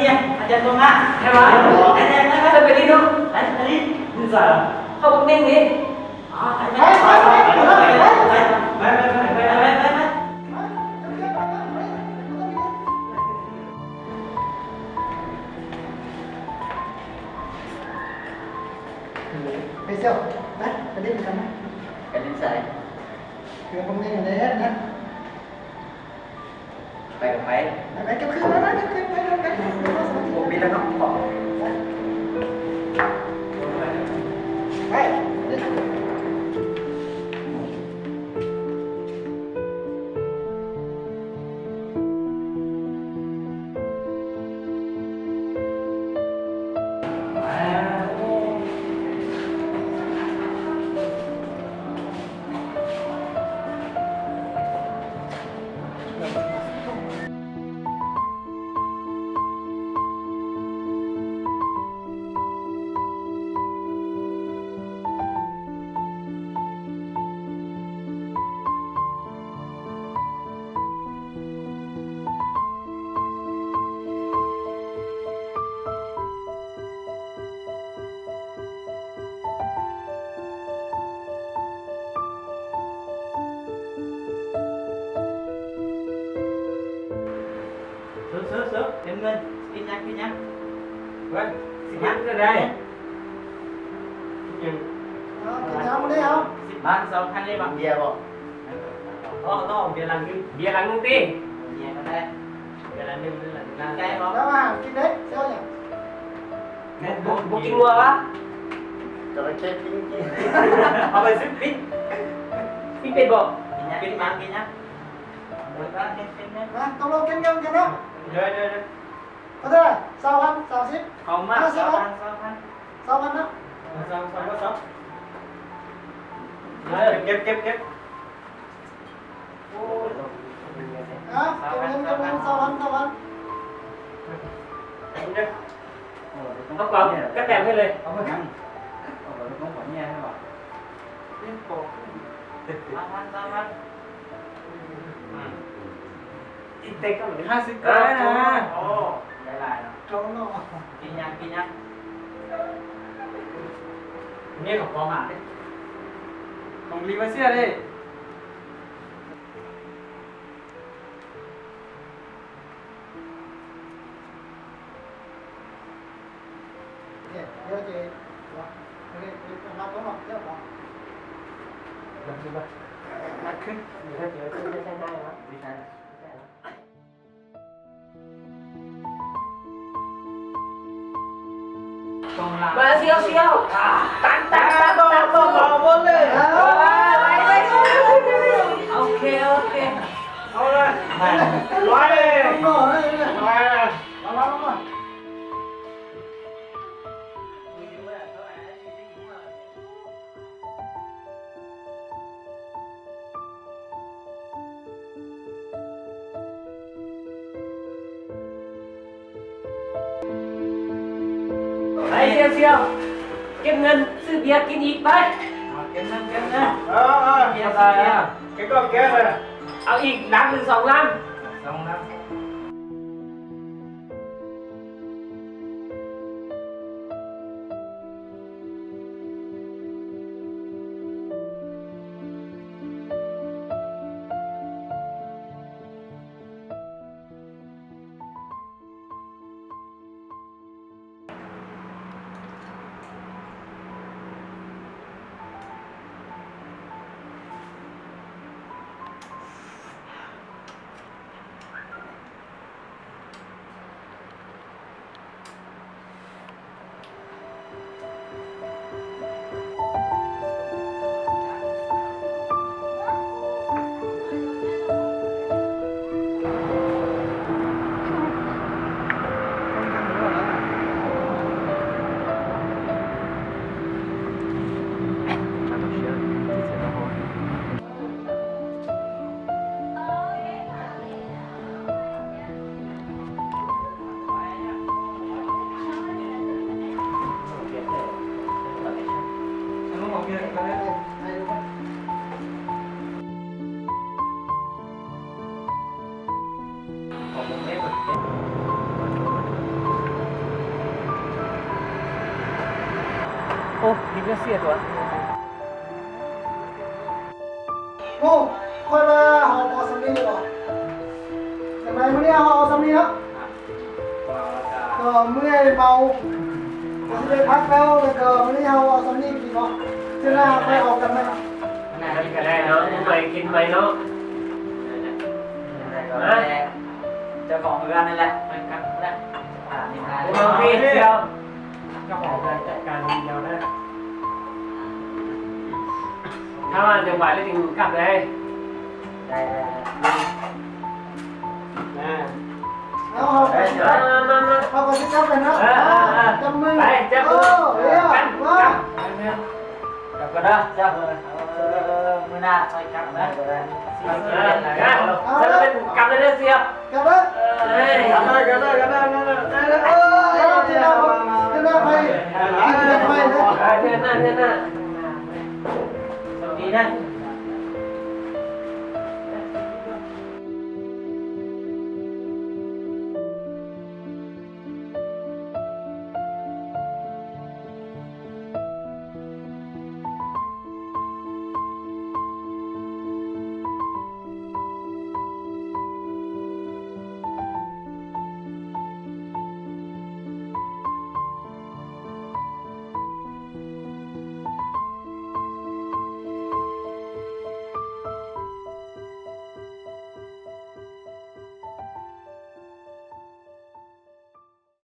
kia anh chân con á Hay quá. anh Sao phải đi đâu? anh đi bây giờ Không bụng đen đi. Bây giờ, đấy, cái đêm cái này, cái đến sợiคือผมนี่เลยนะ ไปกับไป ไปเก็บคืนแล้วนะเก็บคืนไปแล้วกัน ผมมีแล้วครับขอ ไป sớm em ngân kinh nhắc Vâng, xin nhắc ra đây.กินน้ำมาได้เอา bạn sao khăn đi bằng bia bộ To, bia lắng công ty. bia nó đây Bia lắng nhưng là cái แล้ đó วมากินเด็กเซี่ยวอย่าง Bộ kinh mua á. cho nó chết kinh Họ phải giúp pin. Pin bên bộ. kinh nhắc rồi ta kinh nhắc นะตกลงกินกันนะ Rồi. เขาได้สาวพันสาวสิบ Không À, má. sao? สาวพันนะ Sao. Rồi, kép. อ่ะเก็บเงินสาวพันสาวพัน Không còn, cắt đẹp hết lên. không có ngăn nó không phải nghe hay bảoเป็นโป่ง sao ăn Ít tay có phải 50 cái nè. ồ lại lại โจ้เนาะ kinh nhắc Nghe không có mà đấy. Không đi vào xe đi. เนี่ยเดี๋ยวจะรับตัวหรอกเดี๋ยวบอก Làm gì vậy? Mặtขึ้นเดี๋ยวจะใช้ได้แล้ว đi sai còn là Mà siêu Tán bò vốn lên Ok thôi rồi nói đi Đúng rồi, đúng rồi. Đấy siêu Kiếm ngân sư bia kín ít bay kiếm năm Bia rồi cái con kia rồi Áo ít đáng từ 2 năm xong năm นี่ก็เสียตัว โอ้ค่อยมาเอาพอสำลีก่อนทำไมมื้อนี้เอาสำลีเนาะก็เมื่อยเมาจะได้พักแล้วแล้วก็มื้อนี้เอาสำลีกินเนาะเจ้าหน้าไปออกกันไหม น่า นั่น จะ ก็ได้เนาะไปกินไปเนาะ เจ้าของเรือนนั่นแหละมันครับนะนี่มา บางทีเดียว เจ้าของการจัดการคนเดียวนะ ถ้ามันจังหวะแล้วจึงกลับเลย ได้ นะ เอาไปเอาไปที่จับกันนะจับมือ ไปจับมือ เดี๋ยว กัน มา จับก็ได้จับมือหน้าคอยจับนะก็ได้ จะเป็นกลับเลยนะเสียบ จับเลย กันได้กันได้กันได้กันได้ เออที่หน้าไปที่หน้าไปนะ เทียนหน้า สวัสดีนะ เ